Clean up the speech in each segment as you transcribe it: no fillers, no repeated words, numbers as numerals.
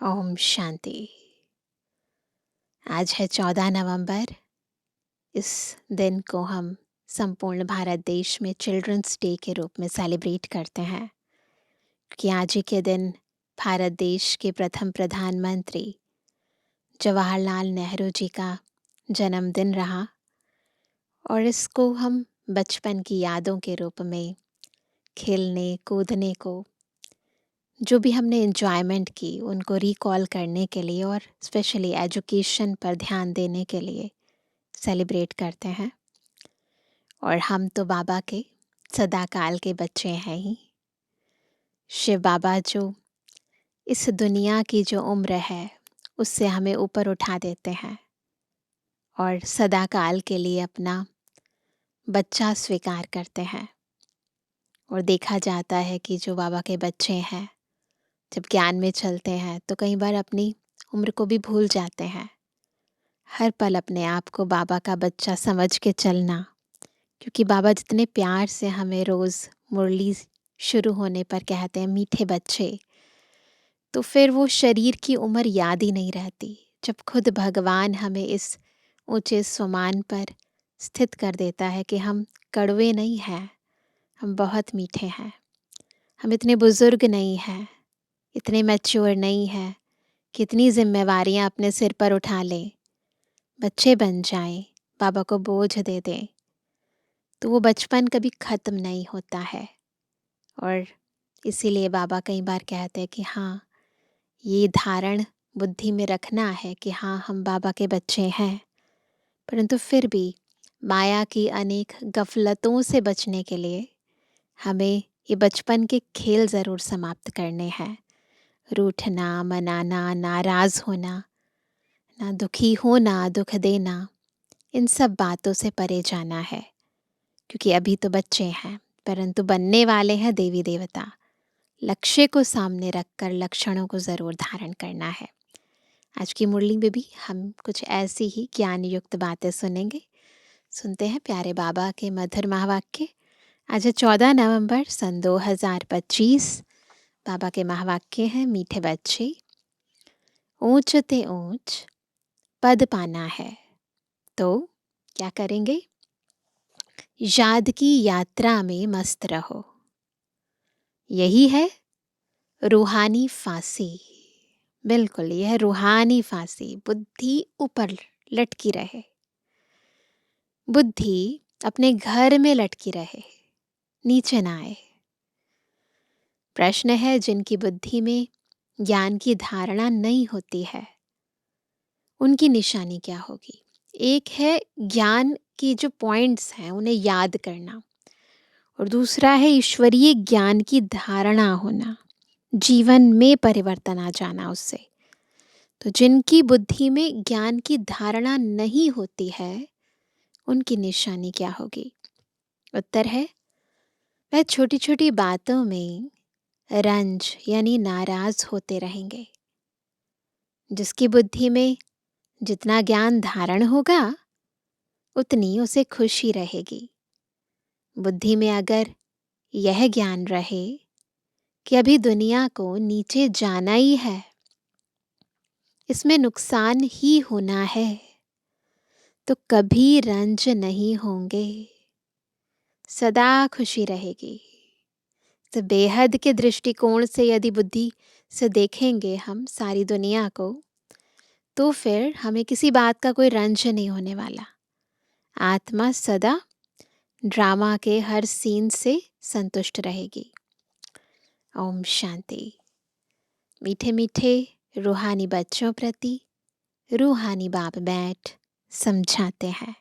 ओम शांति। आज है 14 नवंबर। इस दिन को हम संपूर्ण भारत देश में चिल्ड्रंस डे के रूप में सेलिब्रेट करते हैं, क्योंकि आज ही के दिन भारत देश के प्रथम प्रधानमंत्री जवाहरलाल नेहरू जी का जन्मदिन रहा। और इसको हम बचपन की यादों के रूप में खेलने कूदने को, जो भी हमने एंजॉयमेंट की, उनको रिकॉल करने के लिए और स्पेशली एजुकेशन पर ध्यान देने के लिए सेलिब्रेट करते हैं। और हम तो बाबा के सदा काल के बच्चे हैं ही। शिव बाबा जो इस दुनिया की जो उम्र है उससे हमें ऊपर उठा देते हैं और सदा काल के लिए अपना बच्चा स्वीकार करते हैं। और देखा जाता है कि जो बाबा के बच्चे हैं, जब ज्ञान में चलते हैं तो कई बार अपनी उम्र को भी भूल जाते हैं। हर पल अपने आप को बाबा का बच्चा समझ के चलना, क्योंकि बाबा जितने प्यार से हमें रोज़ मुरली शुरू होने पर कहते हैं मीठे बच्चे, तो फिर वो शरीर की उम्र याद ही नहीं रहती। जब खुद भगवान हमें इस ऊंचे स्वमान पर स्थित कर देता है कि हम कड़वे नहीं हैं, हम बहुत मीठे हैं, हम इतने बुजुर्ग नहीं हैं, इतने मैच्योर नहीं हैं, कितनी जिम्मेवारियां अपने सिर पर उठा लें, बच्चे बन जाएं, बाबा को बोझ दे दें, तो वो बचपन कभी ख़त्म नहीं होता है। और इसीलिए बाबा कई बार कहते हैं कि हाँ, ये धारण बुद्धि में रखना है कि हाँ, हम बाबा के बच्चे हैं, परंतु फिर भी माया की अनेक गफलतों से बचने के लिए हमें ये बचपन के खेल ज़रूर समाप्त करने हैं। रूठना, मनाना, नाराज़ होना, ना दुखी होना, दुख देना, इन सब बातों से परे जाना है, क्योंकि अभी तो बच्चे हैं, परंतु बनने वाले हैं देवी देवता। लक्ष्य को सामने रखकर लक्षणों को ज़रूर धारण करना है। आज की मुरली में भी हम कुछ ऐसी ही ज्ञान युक्त बातें सुनेंगे। सुनते हैं प्यारे बाबा के मधुर महावाक्य। आज है 14 नवंबर सन 2025। बाबा के महावाक्य हैं, मीठे बच्चे, ऊंच ते ऊंच पद पाना है तो क्या करेंगे? याद की यात्रा में मस्त रहो। यही है रूहानी फांसी। बिल्कुल, यह रूहानी फांसी। बुद्धि ऊपर लटकी रहे, बुद्धि अपने घर में लटकी रहे, नीचे ना आए। प्रश्न है, जिनकी बुद्धि में ज्ञान की धारणा नहीं होती है, उनकी निशानी क्या होगी? एक है ज्ञान की जो पॉइंट्स हैं उन्हें याद करना, और दूसरा है ईश्वरीय ज्ञान की धारणा होना, जीवन में परिवर्तन आ जाना उससे। तो जिनकी बुद्धि में ज्ञान की धारणा नहीं होती है, उनकी निशानी क्या होगी? उत्तर है, वह छोटी छोटी बातों में रंज यानी नाराज होते रहेंगे। जिसकी बुद्धि में जितना ज्ञान धारण होगा, उतनी उसे खुशी रहेगी। बुद्धि में अगर यह ज्ञान रहे कि अभी दुनिया को नीचे जाना ही है, इसमें नुकसान ही होना है, तो कभी रंज नहीं होंगे, सदा खुशी रहेगी। तो बेहद के दृष्टिकोण से यदि बुद्धि से देखेंगे हम सारी दुनिया को, तो फिर हमें किसी बात का कोई रंज नहीं होने वाला। आत्मा सदा ड्रामा के हर सीन से संतुष्ट रहेगी। ओम शांति। मीठे मीठे रूहानी बच्चों प्रति रूहानी बाप बैठ समझाते हैं।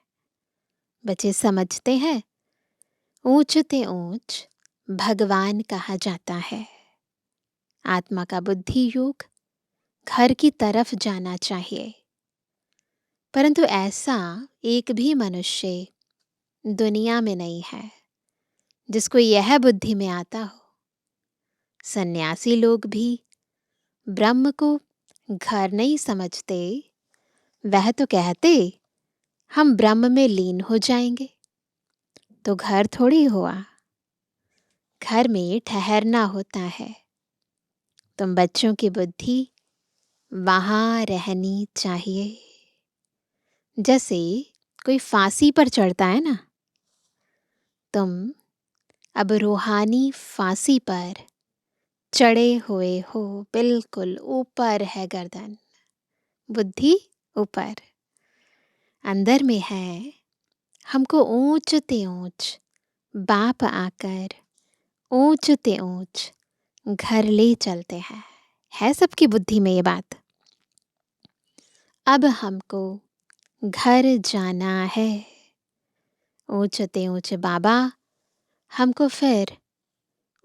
बच्चे समझते हैं, ऊंच ते ऊंच भगवान कहा जाता है। आत्मा का बुद्धि योग घर की तरफ जाना चाहिए, परंतु ऐसा एक भी मनुष्य दुनिया में नहीं है जिसको यह बुद्धि में आता हो। सन्यासी लोग भी ब्रह्म को घर नहीं समझते। वह तो कहते हम ब्रह्म में लीन हो जाएंगे, तो घर थोड़ी हुआ, घर में ठहरना होता है। तुम बच्चों की बुद्धि वहाँ रहनी चाहिए। जैसे कोई फांसी पर चढ़ता है ना, तुम अब रूहानी फांसी पर चढ़े हुए हो, बिल्कुल ऊपर है गर्दन, बुद्धि ऊपर, अंदर में है। हमको ऊंचते ऊंच बाप आकर ऊंचते ऊंच घर ले चलते हैं। है सबकी बुद्धि में ये बात। अब हमको घर जाना है। ऊंचते ऊंच बाबा हमको फिर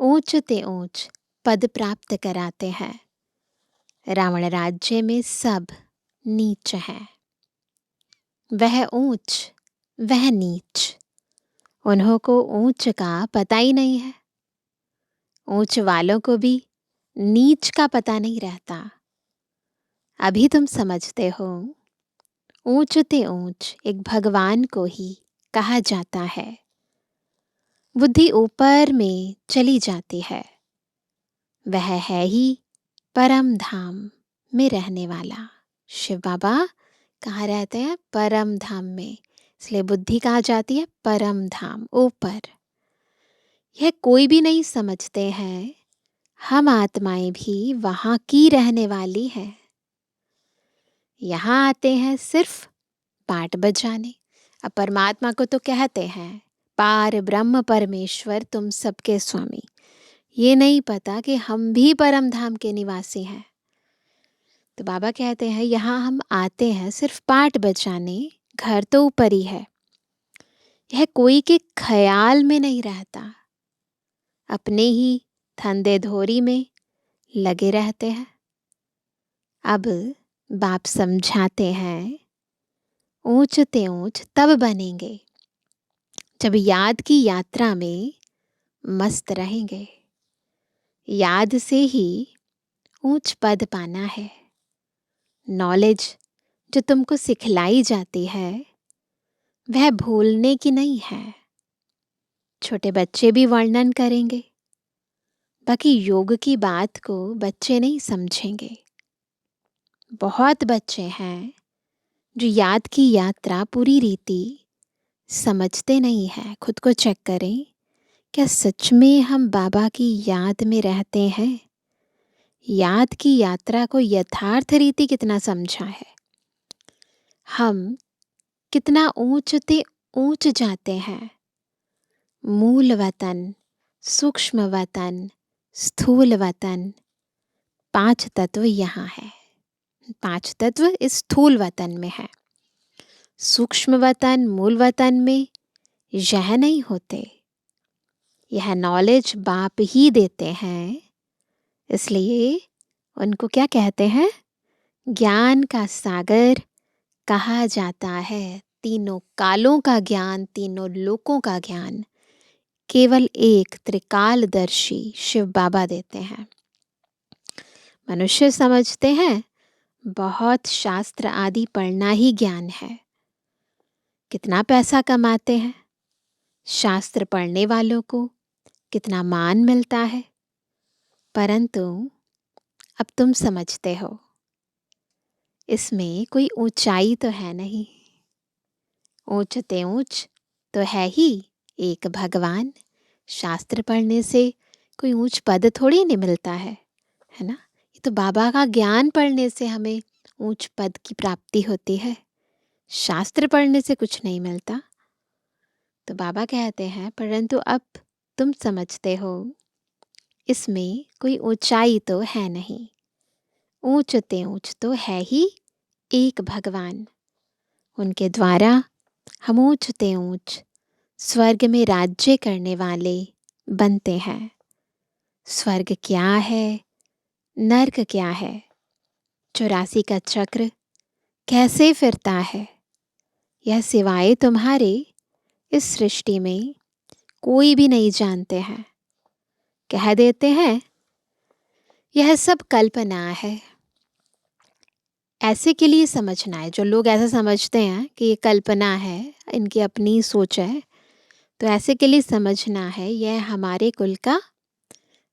ऊंचते ऊंच पद प्राप्त कराते हैं। रावण राज्य में सब नीच हैं, वह ऊंच वह नीच, उन्हों को ऊंच का पता ही नहीं है। ऊंच वालों को भी नीच का पता नहीं रहता। अभी तुम समझते हो, ऊंचते ऊंच एक भगवान को ही कहा जाता है। बुद्धि ऊपर में चली जाती है। वह है ही परम धाम में रहने वाला। शिव बाबा कहाँ रहते हैं? परम धाम में। इसलिए बुद्धि कहाँ जाती है? परम धाम, ऊपर। यह कोई भी नहीं समझते हैं, हम आत्माएं भी वहाँ की रहने वाली हैं। यहाँ आते हैं सिर्फ पाठ बजाने। अब परमात्मा को तो कहते हैं पार ब्रह्म परमेश्वर तुम सबके स्वामी। ये नहीं पता कि हम भी परम धाम के निवासी हैं। तो बाबा कहते हैं यहाँ हम आते हैं सिर्फ पाठ बजाने, घर तो ऊपर ही है। यह कोई के ख्याल में नहीं रहता, अपने ही धंधे धोरी में लगे रहते हैं। अब बाप समझाते हैं, ऊंचते ऊंच तब बनेंगे जब याद की यात्रा में मस्त रहेंगे। याद से ही ऊंच पद पाना है। नॉलेज जो तुमको सिखलाई जाती है वह भूलने की नहीं है। छोटे बच्चे भी वर्णन करेंगे, बाकी योग की बात को बच्चे नहीं समझेंगे। बहुत बच्चे हैं जो याद की यात्रा पूरी रीति समझते नहीं हैं। खुद को चेक करें, क्या सच में हम बाबा की याद में रहते हैं? याद की यात्रा को यथार्थ रीति कितना समझा है? हम कितना ऊंचते ऊंच जाते हैं। मूल वतन, सूक्ष्म वतन, स्थूल वतन, 5 तत्व यहाँ है। 5 तत्व इस स्थूल वतन में है। सूक्ष्म वतन, मूल वतन में यह नहीं होते। यह नॉलेज बाप ही देते हैं। इसलिए उनको क्या कहते हैं? ज्ञान का सागर कहा जाता है। तीनों कालों का ज्ञान, तीनों लोकों का ज्ञान केवल एक त्रिकालदर्शी शिव बाबा देते हैं। मनुष्य समझते हैं बहुत शास्त्र आदि पढ़ना ही ज्ञान है। कितना पैसा कमाते हैं शास्त्र पढ़ने वालों को, कितना मान मिलता है। परंतु अब तुम समझते हो, इसमें कोई ऊंचाई तो है नहीं। ऊंचते ऊंच तो है ही एक भगवान। शास्त्र पढ़ने से कोई ऊंच पद थोड़ी नहीं मिलता है ना? ये तो बाबा का ज्ञान पढ़ने से हमें ऊंच पद की प्राप्ति होती है। शास्त्र पढ़ने से कुछ नहीं मिलता। तो बाबा कहते हैं परंतु अब तुम समझते हो, इसमें कोई ऊंचाई तो है नहीं। ऊंचते ऊंच तो है ही एक भगवान। उनके द्वारा हम ऊंचते ऊंच स्वर्ग में राज्य करने वाले बनते हैं। स्वर्ग क्या है, नर्क क्या है, 84 का चक्र कैसे फिरता है, यह सिवाय तुम्हारे इस सृष्टि में कोई भी नहीं जानते हैं। कह देते हैं यह सब कल्पना है। ऐसे के लिए समझना है, जो लोग ऐसा समझते हैं कि ये कल्पना है, इनकी अपनी सोच है, तो ऐसे के लिए समझना है यह हमारे कुल का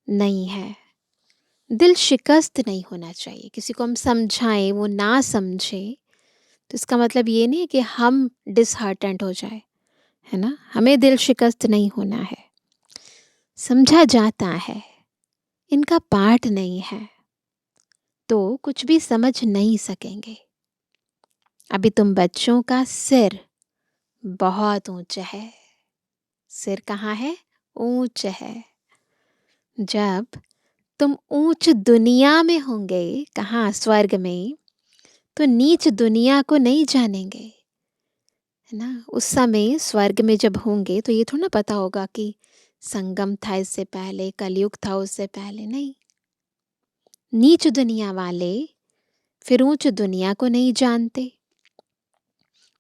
नहीं है। दिल शिकस्त नहीं होना चाहिए। किसी को हम समझाएँ, वो ना समझे, तो इसका मतलब ये नहीं है कि हम डिसहार्टेंड हो जाएँ, है ना? हमें दिल शिकस्त नहीं होना है। समझा जाता है, इनका पार्ट नहीं है, तो कुछ भी समझ नहीं सकेंगे। अभी तुम बच्चों का सिर बहुत ऊँचा है। सिर कहाँ है? ऊँच है। जब तुम ऊँच दुनिया में होंगे, कहाँ? स्वर्ग में, तो नीच दुनिया को नहीं जानेंगे, है ना? उस समय स्वर्ग में जब होंगे तो ये थोड़ा ना पता होगा कि संगम था इससे पहले, कलयुग था उससे पहले, नहीं। नीच दुनिया वाले फिर ऊंच दुनिया को नहीं जानते।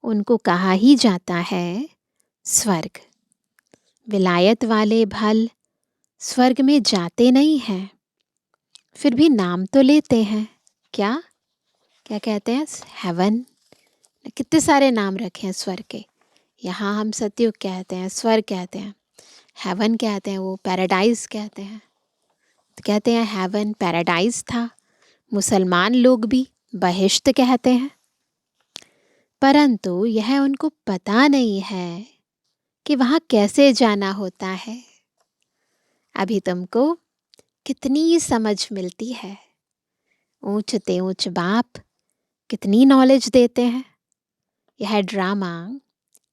उनको कहा ही जाता है स्वर्ग। विलायत वाले भल स्वर्ग में जाते नहीं हैं, फिर भी नाम तो लेते हैं। क्या क्या कहते हैं? हेवन। कितने सारे नाम रखे हैं स्वर्ग के। यहाँ हम सतयुग कहते हैं, स्वर्ग कहते हैं, हेवन कहते हैं, वो पैराडाइज कहते हैं। तो कहते हैं हेवन पैराडाइज था। मुसलमान लोग भी बहिश्त कहते हैं। परंतु यह उनको पता नहीं है कि वहाँ कैसे जाना होता है। अभी तुमको कितनी समझ मिलती है। ऊंचते ऊंच बाप कितनी नॉलेज देते हैं। यह ड्रामा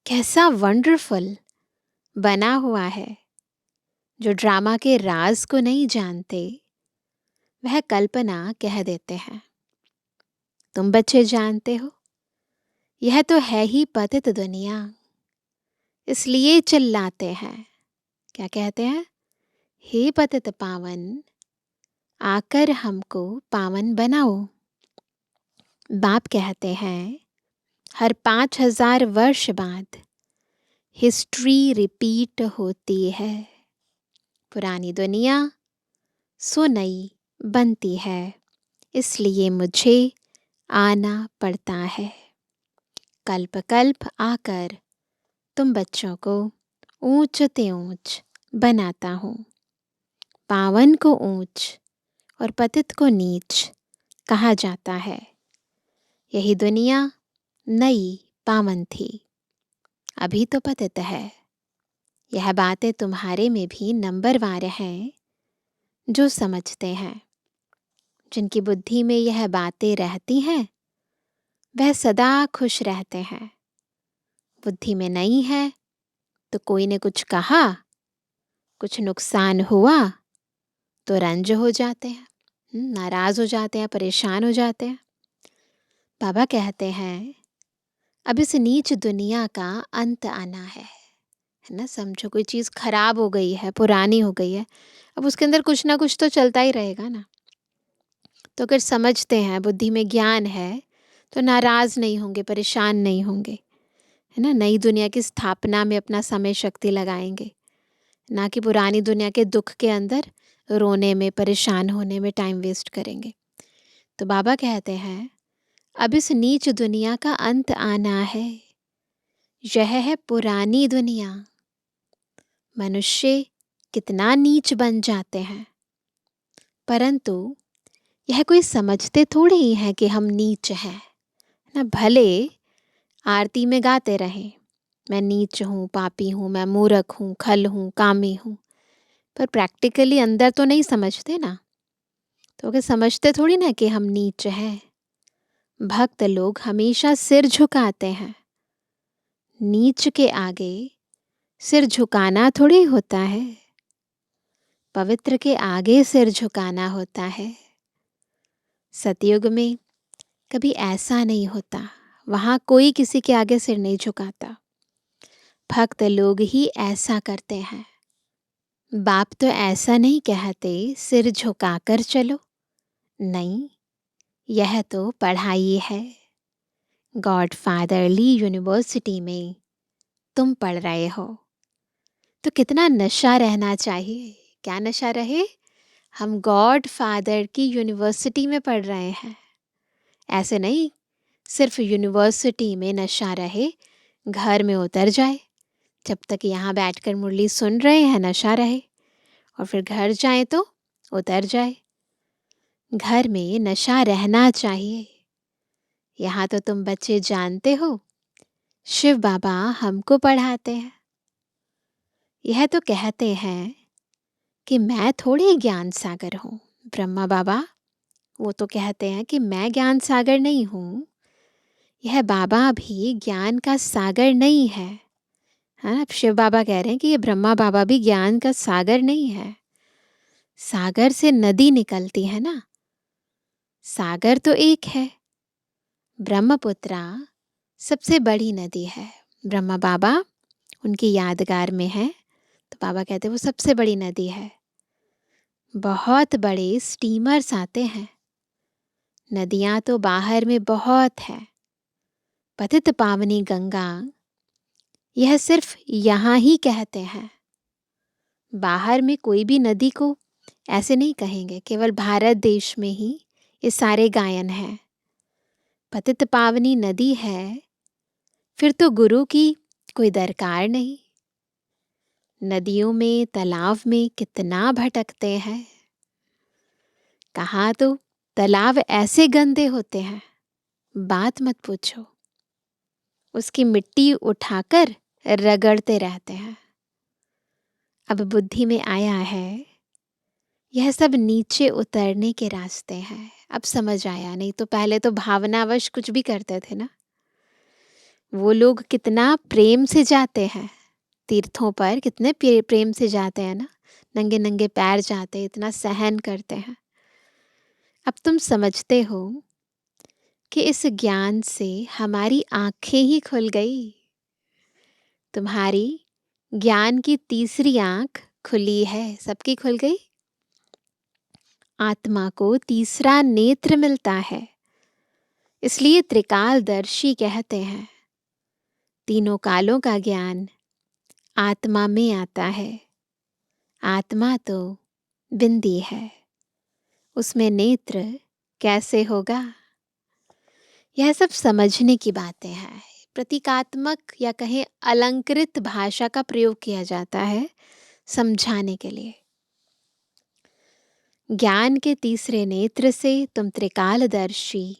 कैसा वंडरफुल बना हुआ है। जो ड्रामा के राज को नहीं जानते, वह कल्पना कह देते हैं। तुम बच्चे जानते हो, यह तो है ही पतित दुनिया, इसलिए चिल्लाते हैं। क्या कहते हैं? हे पतित पावन, आकर हमको पावन बनाओ। बाप कहते हैं हर 5000 वर्ष बाद हिस्ट्री रिपीट होती है। पुरानी दुनिया सो नई बनती है, इसलिए मुझे आना पड़ता है। कल्प कल्प आकर तुम बच्चों को ऊंचते ऊंच बनाता हूँ। पावन को ऊंच और पतित को नीच कहा जाता है। यही दुनिया नई पावन थी, अभी तो पतित है। यह बातें तुम्हारे में भी नंबरवार हैं जो समझते हैं। जिनकी बुद्धि में यह बातें रहती हैं, वह सदा खुश रहते हैं। बुद्धि में नहीं है तो कोई ने कुछ कहा, कुछ नुकसान हुआ तो रंज हो जाते हैं, नाराज हो जाते हैं, परेशान हो जाते हैं। बाबा कहते हैं अब इस नीच दुनिया का अंत आना है ना? समझो कोई चीज़ खराब हो गई है, पुरानी हो गई है, अब उसके अंदर कुछ ना कुछ तो चलता ही रहेगा ना। तो अगर समझते हैं, बुद्धि में ज्ञान है, तो नाराज़ नहीं होंगे, परेशान नहीं होंगे, है ना? नई दुनिया की स्थापना में अपना समय शक्ति लगाएंगे, ना कि पुरानी दुनिया के दुख के अंदर रोने में, परेशान होने में टाइम वेस्ट करेंगे। तो बाबा कहते हैं अब इस नीच दुनिया का अंत आना है। यह है पुरानी दुनिया। मनुष्य कितना नीच बन जाते हैं, परंतु यह कोई समझते थोड़ी ही हैं कि हम नीच हैं ना। भले आरती में गाते रहें मैं नीच हूँ, पापी हूँ, मैं मूर्ख हूँ, खल हूँ, कामी हूँ, पर प्रैक्टिकली अंदर तो नहीं समझते ना। तो अगर समझते थोड़ी ना कि हम नीच हैं। भक्त लोग हमेशा सिर झुकाते हैं। नीच के आगे सिर झुकाना थोड़ी होता है, पवित्र के आगे सिर झुकाना होता है। सतयुग में कभी ऐसा नहीं होता, वहाँ कोई किसी के आगे सिर नहीं झुकाता। भक्त लोग ही ऐसा करते हैं। बाप तो ऐसा नहीं कहते सिर झुकाकर चलो, नहीं, यह तो पढ़ाई है। गॉड फादरली यूनिवर्सिटी में तुम पढ़ रहे हो, तो कितना नशा रहना चाहिए। क्या नशा रहे? हम गॉड फादर की यूनिवर्सिटी में पढ़ रहे हैं। ऐसे नहीं सिर्फ यूनिवर्सिटी में नशा रहे, घर में उतर जाए। जब तक यहाँ बैठकर मुरली सुन रहे हैं नशा रहे, और फिर घर जाए तो उतर जाए। घर में नशा रहना चाहिए। यहाँ तो तुम बच्चे जानते हो, शिव बाबा हमको पढ़ाते हैं। यह तो कहते हैं कि मैं थोड़ी ज्ञान सागर हूँ। ब्रह्मा बाबा वो तो कहते हैं कि मैं ज्ञान सागर नहीं हूँ। यह बाबा भी ज्ञान का सागर नहीं है। हाँ, अब शिव बाबा कह रहे हैं कि ये ब्रह्मा बाबा भी ज्ञान का सागर नहीं है। सागर से नदी निकलती है ना, सागर तो एक है। ब्रह्मपुत्रा सबसे बड़ी नदी है। ब्रह्मा बाबा उनकी यादगार में है, तो बाबा कहते हैं वो सबसे बड़ी नदी है। बहुत बड़े स्टीमर्स आते हैं। नदियां तो बाहर में बहुत है। पतित पावनी गंगा यह सिर्फ यहाँ ही कहते हैं। बाहर में कोई भी नदी को ऐसे नहीं कहेंगे। केवल भारत देश में ही ये सारे गायन हैं। पतित पावनी नदी है, फिर तो गुरु की कोई दरकार नहीं। नदियों में तालाब में कितना भटकते हैं। कहाँ तो तालाब ऐसे गंदे होते हैं, बात मत पूछो। उसकी मिट्टी उठाकर रगड़ते रहते हैं। अब बुद्धि में आया है यह सब नीचे उतरने के रास्ते हैं। अब समझ आया, नहीं तो पहले तो भावनावश कुछ भी करते थे ना। वो लोग कितना प्रेम से जाते हैं तीर्थों पर, कितने प्रेम से जाते हैं ना। नंगे नंगे पैर जाते, इतना सहन करते हैं। अब तुम समझते हो कि इस ज्ञान से हमारी आंखें ही खुल गई। तुम्हारी ज्ञान की तीसरी आंख खुली है, सबकी खुल गई। आत्मा को तीसरा नेत्र मिलता है, इसलिए त्रिकालदर्शी कहते हैं। तीनों कालों का ज्ञान आत्मा में आता है। आत्मा तो बिंदी है, उसमें नेत्र कैसे होगा। यह सब समझने की बातें हैं। प्रतीकात्मक या कहें अलंकृत भाषा का प्रयोग किया जाता है समझाने के लिए। ज्ञान के तीसरे नेत्र से तुम त्रिकालदर्शी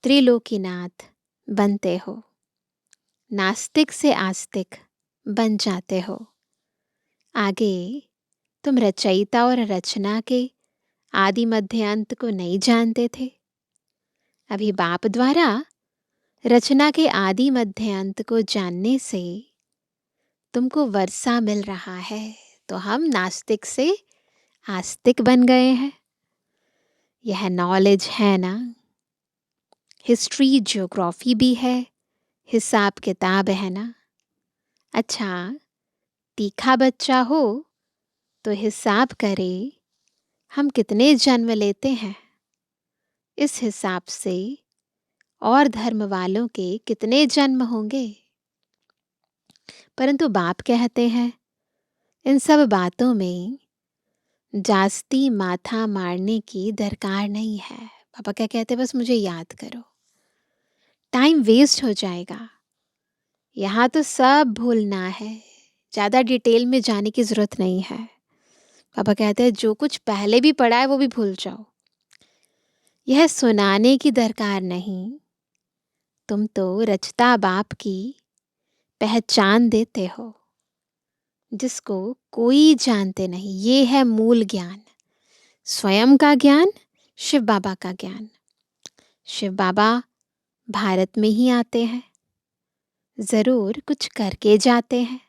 त्रिलोकीनाथ बनते हो। नास्तिक से आस्तिक बन जाते हो। आगे तुम रचयिता और रचना के आदि मध्य अंत को नहीं जानते थे। अभी बाप द्वारा रचना के आदि मध्य अंत को जानने से तुमको वर्षा मिल रहा है, तो हम नास्तिक से आस्तिक बन गए हैं। यह नॉलेज है ना। हिस्ट्री ज्योग्राफी भी है, हिसाब किताब है ना। अच्छा, तीखा बच्चा हो तो हिसाब करे हम कितने जन्म लेते हैं। इस हिसाब से और धर्म वालों के कितने जन्म होंगे। परंतु बाप कहते हैं इन सब बातों में जास्ती माथा मारने की दरकार नहीं है। पापा क्या कहते, बस मुझे याद करो, टाइम वेस्ट हो जाएगा। यहाँ तो सब भूलना है, ज़्यादा डिटेल में जाने की ज़रूरत नहीं है। पापा कहते हैं जो कुछ पहले भी पढ़ा है वो भी भूल जाओ। यह सुनाने की दरकार नहीं। तुम तो रचता बाप की पहचान देते हो, जिसको कोई जानते नहीं। ये है मूल ज्ञान, स्वयं का ज्ञान, शिव बाबा का ज्ञान। शिव बाबा भारत में ही आते हैं, ज़रूर कुछ करके जाते हैं,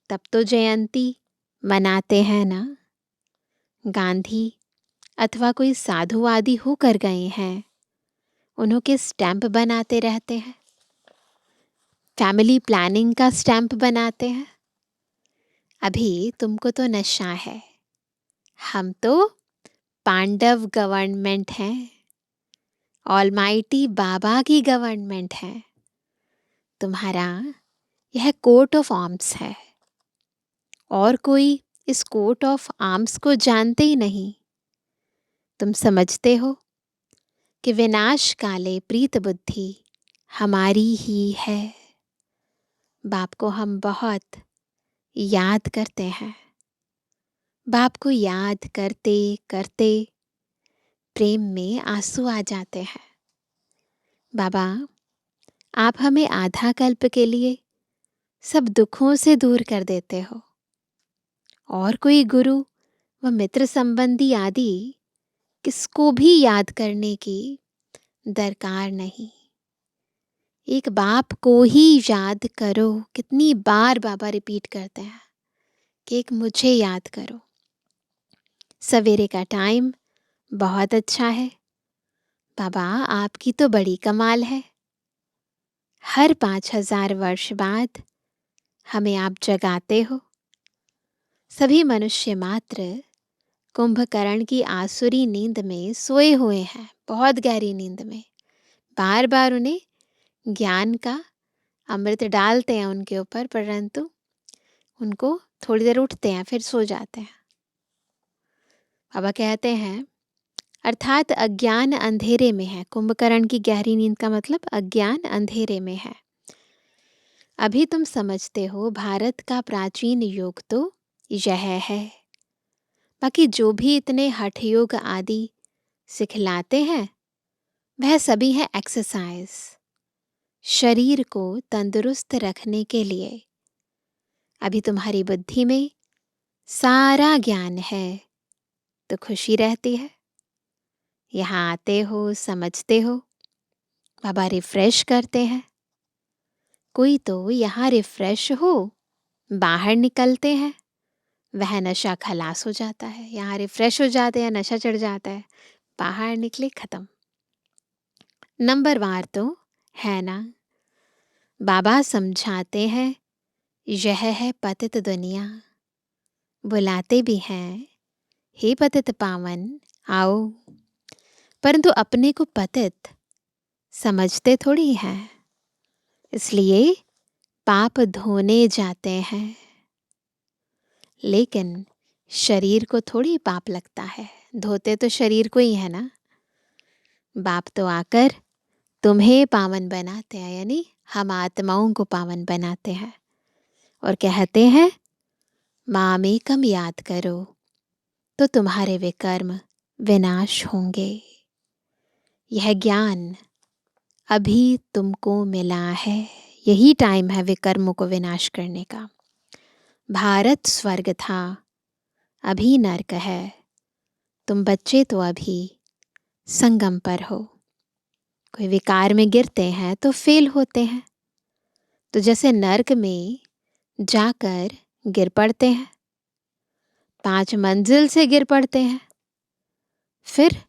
तब तो जयंती मनाते हैं ना। गांधी अथवा कोई साधु आदि होकर गए हैं, उन्हों के स्टैंप बनाते रहते हैं, फैमिली प्लानिंग का स्टैंप बनाते हैं। अभी तुमको तो नशा है, हम तो पांडव गवर्नमेंट हैं, ऑलमाइटी बाबा की गवर्नमेंट है। तुम्हारा यह कोट ऑफ आर्म्स है, और कोई इस कोट ऑफ आर्म्स को जानते ही नहीं। तुम समझते हो कि विनाश काले प्रीत बुद्धि हमारी ही है। बाप को हम बहुत याद करते हैं। बाप को याद करते करते प्रेम में आंसू आ जाते हैं। बाबा, आप हमें आधा कल्प के लिए सब दुखों से दूर कर देते हो, और कोई गुरु व मित्र संबंधी आदि किसको भी याद करने की दरकार नहीं। एक बाप को ही याद करो। कितनी बार बाबा रिपीट करते हैं कि एक मुझे याद करो। सवेरे का टाइम बहुत अच्छा है। बाबा, आपकी तो बड़ी कमाल है। हर 5000 वर्ष बाद हमें आप जगाते हो। सभी मनुष्य मात्र कुंभकर्ण की आसुरी नींद में सोए हुए हैं, बहुत गहरी नींद में। बार बार उन्हें ज्ञान का अमृत डालते हैं उनके ऊपर, परंतु उनको थोड़ी देर उठते हैं फिर सो जाते हैं। बाबा कहते हैं अर्थात अज्ञान अंधेरे में है। कुंभकर्ण की गहरी नींद का मतलब अज्ञान अंधेरे में है। अभी तुम समझते हो भारत का प्राचीन योग तो यह है। बाकी जो भी इतने हठ योग आदि सिखलाते हैं वह सभी है एक्सरसाइज, शरीर को तंदुरुस्त रखने के लिए। अभी तुम्हारी बुद्धि में सारा ज्ञान है तो खुशी रहती है। यहाँ आते हो, समझते हो, बाबा रिफ्रेश करते हैं। कोई तो यहाँ रिफ्रेश हो, बाहर निकलते हैं, वह नशा खलास हो जाता है। यहाँ रिफ्रेश हो जाते हैं, नशा चढ़ जाता है, बाहर निकले खत्म। नंबरवार तो है ना। बाबा समझाते हैं यह है पतित दुनिया। बुलाते भी हैं, हे पतित पावन आओ, परंतु अपने को पतित समझते थोड़ी हैं। इसलिए पाप धोने जाते हैं, लेकिन शरीर को थोड़ी पाप लगता है। धोते तो शरीर को ही है ना। बाप तो आकर तुम्हें पावन बनाते हैं, यानी हम आत्माओं को पावन बनाते हैं और कहते हैं मामेकम याद करो तो तुम्हारे विकर्म विनाश होंगे। यह ज्ञान अभी तुमको मिला है। यही टाइम है विकर्मों को विनाश करने का। भारत स्वर्ग था, अभी नरक है। तुम बच्चे तो अभी संगम पर हो। कोई विकार में गिरते हैं तो फेल होते हैं, तो जैसे नरक में जाकर गिर पड़ते हैं, 5 मंजिल से गिर पड़ते हैं, फिर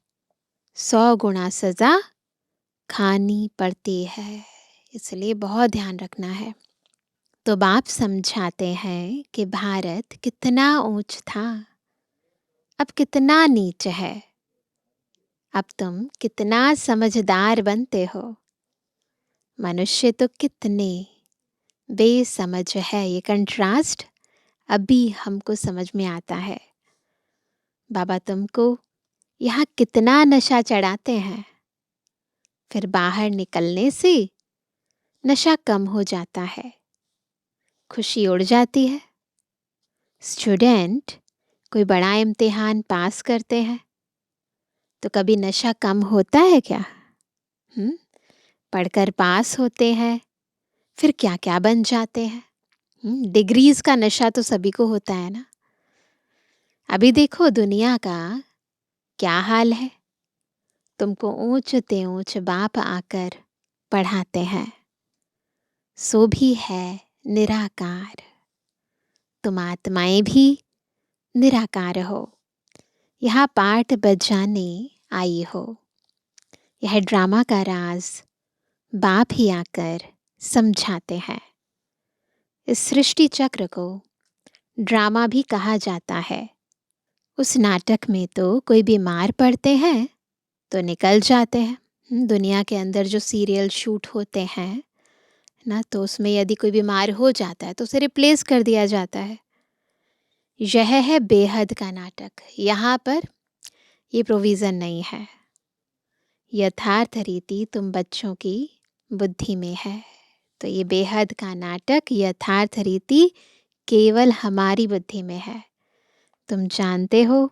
100 गुना सजा खानी पड़ती है। इसलिए बहुत ध्यान रखना है। तो बाप समझाते हैं कि भारत कितना ऊंच था, अब कितना नीच है। अब तुम कितना समझदार बनते हो। मनुष्य तो कितने बेसमझ है। ये कंट्रास्ट अभी हमको समझ में आता है। बाबा तुमको यहाँ कितना नशा चढ़ाते हैं, फिर बाहर निकलने से नशा कम हो जाता है, खुशी उड़ जाती है। स्टूडेंट कोई बड़ा इम्तिहान पास करते हैं तो कभी नशा कम होता है क्या? पढ़कर पास होते हैं, फिर क्या क्या बन जाते हैं। डिग्रीज का नशा तो सभी को होता है ना। अभी देखो दुनिया का क्या हाल है। तुमको ऊंचते ऊंच बाप आकर पढ़ाते हैं, सो भी है निराकार। तुम आत्माएं भी निराकार हो, यहाँ पाठ बजाने आई हो। यह ड्रामा का राज बाप ही आकर समझाते हैं। इस सृष्टि चक्र को ड्रामा भी कहा जाता है। उस नाटक में तो कोई बीमार पड़ते हैं तो निकल जाते हैं। दुनिया के अंदर जो सीरियल शूट होते हैं ना, तो उसमें यदि कोई बीमार हो जाता है तो उसे रिप्लेस कर दिया जाता है। यह है बेहद का नाटक। यहाँ पर ये प्रोविज़न नहीं है। यथार्थ रीति तुम बच्चों की बुद्धि में है, तो ये बेहद का नाटक यथार्थ रीति केवल हमारी बुद्धि में है। तुम जानते हो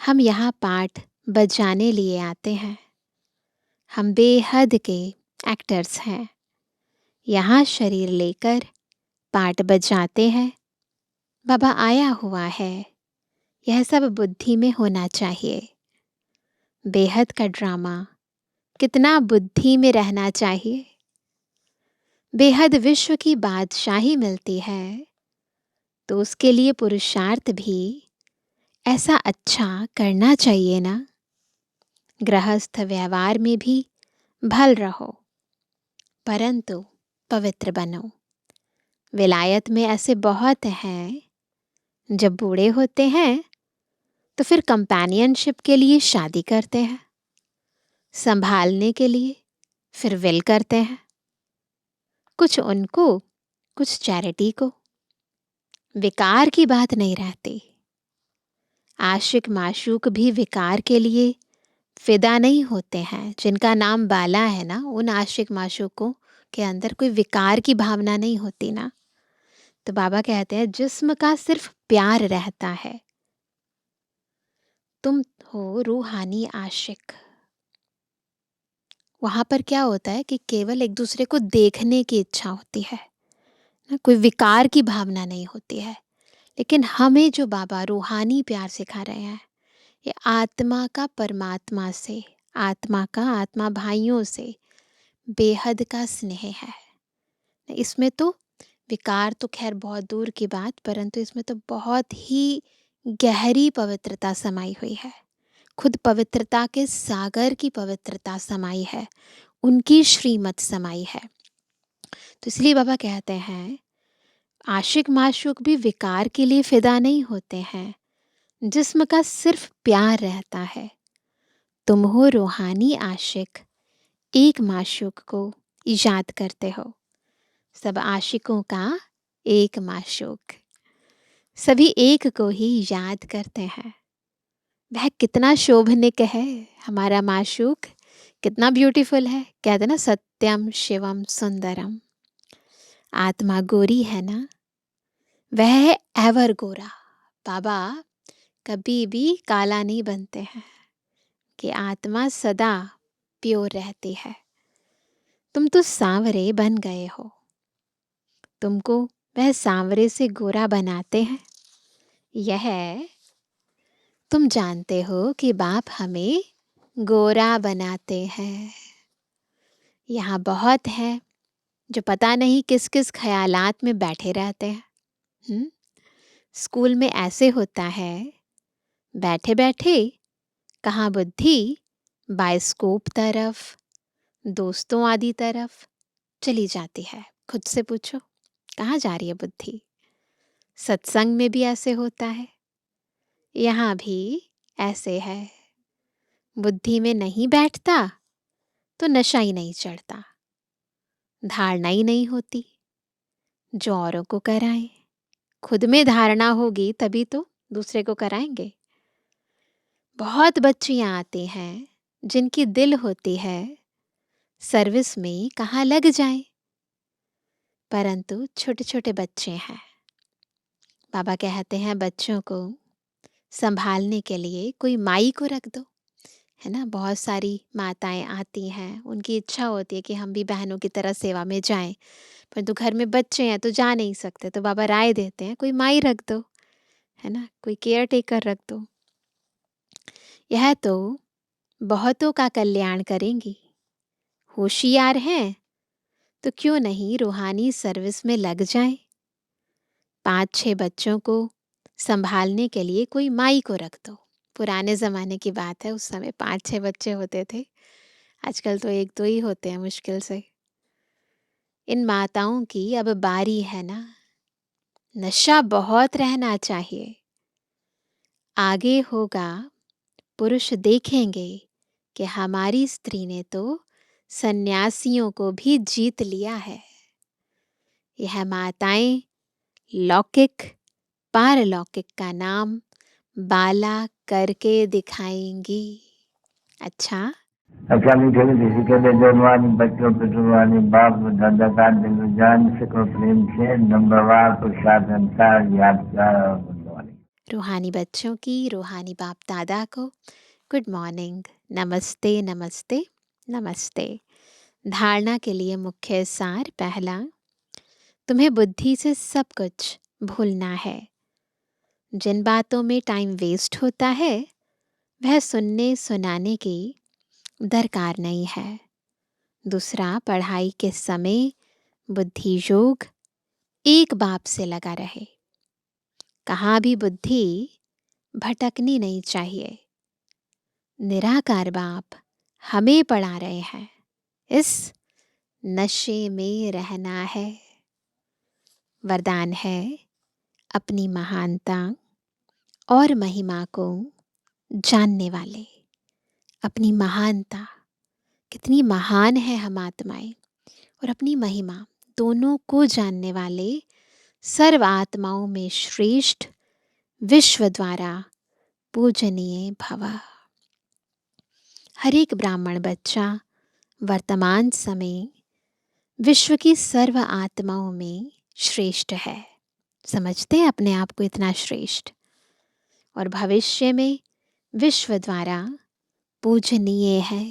हम यहाँ पाठ बजाने लिए आते हैं। हम बेहद के एक्टर्स हैं। यहाँ शरीर लेकर पार्ट बजाते हैं। बाबा आया हुआ है, यह सब बुद्धि में होना चाहिए। बेहद का ड्रामा कितना बुद्धि में रहना चाहिए। बेहद विश्व की बादशाही मिलती है तो उसके लिए पुरुषार्थ भी ऐसा अच्छा करना चाहिए ना। गृहस्थ व्यवहार में भी भल रहो, परंतु पवित्र बनो। विलायत में ऐसे बहुत हैं, जब बूढ़े होते हैं तो फिर कंपेनियनशिप के लिए शादी करते हैं, संभालने के लिए फिर विल करते हैं, कुछ उनको कुछ चैरिटी को। विकार की बात नहीं रहती। आशिक माशूक भी विकार के लिए फिदा नहीं होते हैं। जिनका नाम बाला है ना, उन आशिक माशूकों के अंदर कोई विकार की भावना नहीं होती ना। तो बाबा कहते हैं जिस्म का सिर्फ प्यार रहता है। तुम हो रूहानी आशिक। वहां पर क्या होता है कि केवल एक दूसरे को देखने की इच्छा होती है ना, कोई विकार की भावना नहीं होती है। लेकिन हमें जो बाबा रूहानी प्यार सिखा रहे हैं, ये आत्मा का परमात्मा से, आत्मा का आत्मा भाइयों से बेहद का स्नेह है। इसमें तो विकार तो खैर बहुत दूर की बात, परंतु इसमें तो बहुत ही गहरी पवित्रता समाई हुई है। खुद पवित्रता के सागर की पवित्रता समाई है, उनकी श्रीमत समाई है। तो इसलिए बाबा कहते हैं आशिक माशूक भी विकार के लिए फिदा नहीं होते हैं। जिस्म का सिर्फ प्यार रहता है। तुम हो रूहानी आशिक, एक माशूक को इजाद करते हो। सब आशिकों का एक माशूक, सभी एक को ही याद करते हैं। वह कितना शोभनिक है, हमारा माशूक कितना ब्यूटीफुल है। कहते ना सत्यम शिवम सुंदरम। आत्मा गोरी है ना, वह है एवर गोरा। बाबा कभी भी काला नहीं बनते हैं कि आत्मा सदा प्योर रहती है। तुम तो सांवरे बन गए हो, तुमको वह सांवरे से गोरा बनाते हैं। यह तुम जानते हो कि बाप हमें गोरा बनाते हैं। यहाँ बहुत है जो पता नहीं किस किस ख्यालात में बैठे रहते हैं। स्कूल में ऐसे होता है, बैठे बैठे कहाँ बुद्धि बायोस्कोप तरफ, दोस्तों आदि तरफ चली जाती है। खुद से पूछो कहाँ जा रही है बुद्धि। सत्संग में भी ऐसे होता है, यहाँ भी ऐसे है। बुद्धि में नहीं बैठता तो नशा ही नहीं चढ़ता, धारणा ही नहीं होती जो औरों को कराएं। खुद में धारणा होगी तभी तो दूसरे को कराएंगे। बहुत बच्चियां आती हैं जिनकी दिल होती है सर्विस में कहाँ लग जाएं, परंतु छोटे छोटे बच्चे हैं। बाबा कहते हैं बच्चों को संभालने के लिए कोई माई को रख दो, है ना। बहुत सारी माताएं आती हैं, उनकी इच्छा होती है कि हम भी बहनों की तरह सेवा में जाएं, परंतु घर में बच्चे हैं तो जा नहीं सकते। तो बाबा राय देते हैं कोई माई रख दो, है ना, कोई केयर टेकर रख दो। यह तो बहुतों का कल्याण करेंगी। होशियार हैं तो क्यों नहीं रूहानी सर्विस में लग जाएं। 5-6 बच्चों को संभालने के लिए कोई माई को रख दो। पुराने ज़माने की बात है, उस समय 5-6 बच्चे होते थे, आजकल तो 1-2 ही होते हैं मुश्किल से। इन माताओं की अब बारी है ना। नशा बहुत रहना चाहिए। आगे होगा, पुरुष देखेंगे कि हमारी स्त्री ने तो सन्यासियों को भी जीत लिया है। यह माताएं लौकिक पारलौकिक का नाम बाला करके दिखाएंगी। अच्छा मीठे मीठे सिक्के जवानी बच्चों पे जुबानी बाप दादा का दिल जान सको प्रेम से नंबरवार प्रसाद अनुसार याद रूहानी बच्चों की, रूहानी बाप दादा को गुड मॉर्निंग, नमस्ते नमस्ते नमस्ते। धारणा के लिए मुख्य सार पहला, तुम्हें बुद्धि से सब कुछ भूलना है। जिन बातों में टाइम वेस्ट होता है वह सुनने सुनाने की दरकार नहीं है। दूसरा, पढ़ाई के समय बुद्धि योग एक बाप से लगा रहे। कहाँ भी बुद्धि भटकनी नहीं चाहिए। निराकार बाप हमें पढ़ा रहे हैं, इस नशे में रहना है। वरदान है, अपनी महानता और महिमा को जानने वाले। अपनी महानता, कितनी महान है हम आत्माएं, और अपनी महिमा, दोनों को जानने वाले सर्व आत्माओं में श्रेष्ठ, विश्व द्वारा पूजनीय भव। हर एक ब्राह्मण बच्चा वर्तमान समय विश्व की सर्व आत्माओं में श्रेष्ठ है। समझते हैं अपने आप को इतना श्रेष्ठ, और भविष्य में विश्व द्वारा पूजनीय है।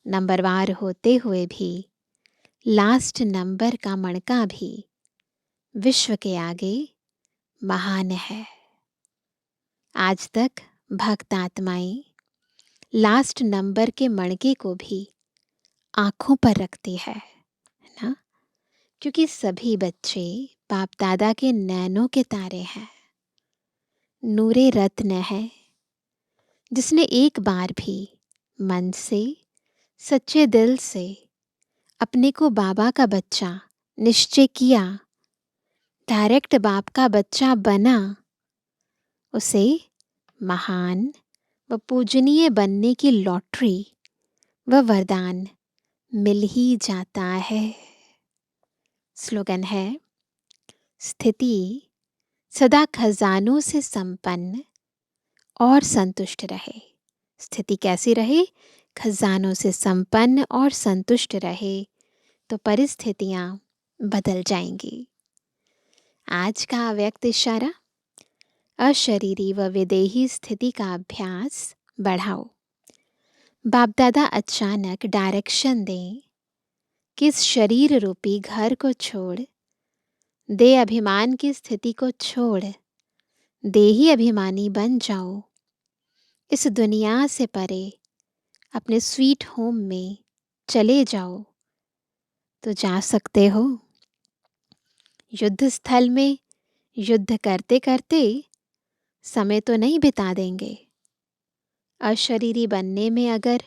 नंबरवार होते हुए भी लास्ट नंबर का मणका भी विश्व के आगे महान है। आज तक भक्त आत्माएं लास्ट नंबर के मणके को भी आंखों पर रखती है ना, क्योंकि सभी बच्चे बाप दादा के नैनों के तारे हैं। नूरे रत्न है, जिसने एक बार भी मन से, सच्चे दिल से अपने को बाबा का बच्चा निश्चय किया, डायरेक्ट बाप का बच्चा बना, उसे महान व पूजनीय बनने की लॉटरी व वरदान मिल ही जाता है। स्लोगन है, स्थिति सदा खजानों से संपन्न और संतुष्ट रहे। स्थिति कैसी रहे? खजानों से संपन्न और संतुष्ट रहे तो परिस्थितियां बदल जाएंगी। आज का अव्यक्त इशारा, अशरीरी व विदेही स्थिति का अभ्यास बढ़ाओ। बाप दादा अचानक डायरेक्शन दें कि इस शरीर रूपी घर को छोड़, देह अभिमान की स्थिति को छोड़ देही अभिमानी बन जाओ। इस दुनिया से परे अपने स्वीट होम में चले जाओ तो जा सकते हो। युद्ध स्थल में युद्ध करते करते समय तो नहीं बिता देंगे। अशरीरी बनने में अगर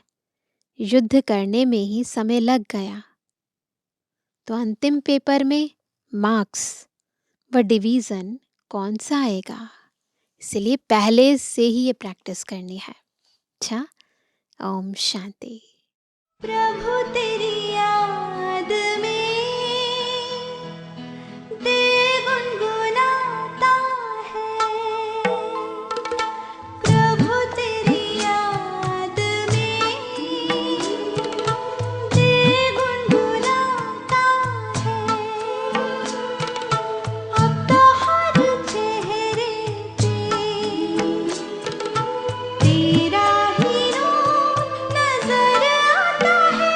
युद्ध करने में ही समय लग गया तो अंतिम पेपर में मार्क्स व डिवीज़न कौन सा आएगा? इसलिए पहले से ही ये प्रैक्टिस करनी है। अच्छा, ओम शांति। प्रभु तेरी याद में दिल गुनगुनाता है। प्रभु तेरी याद में दिल गुनगुनाता है। अब तो हर चेहरे पे तेरा ही रूप नजर आता है।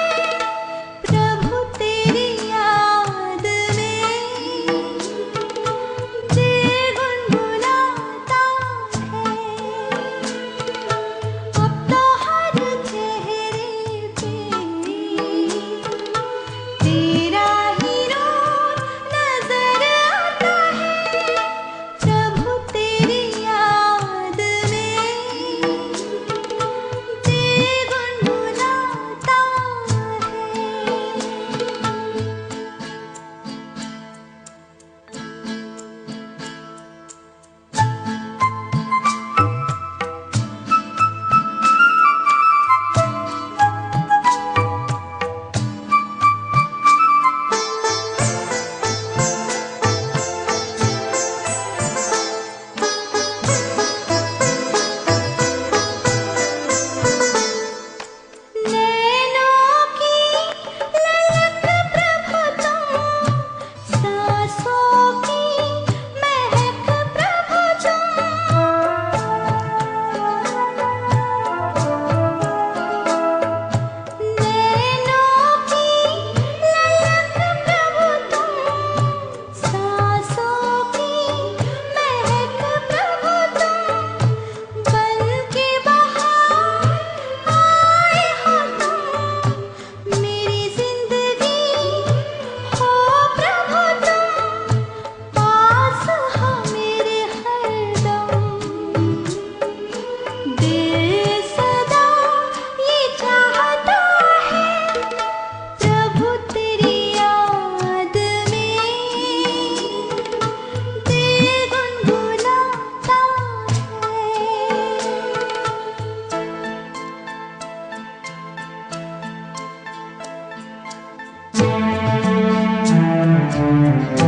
है।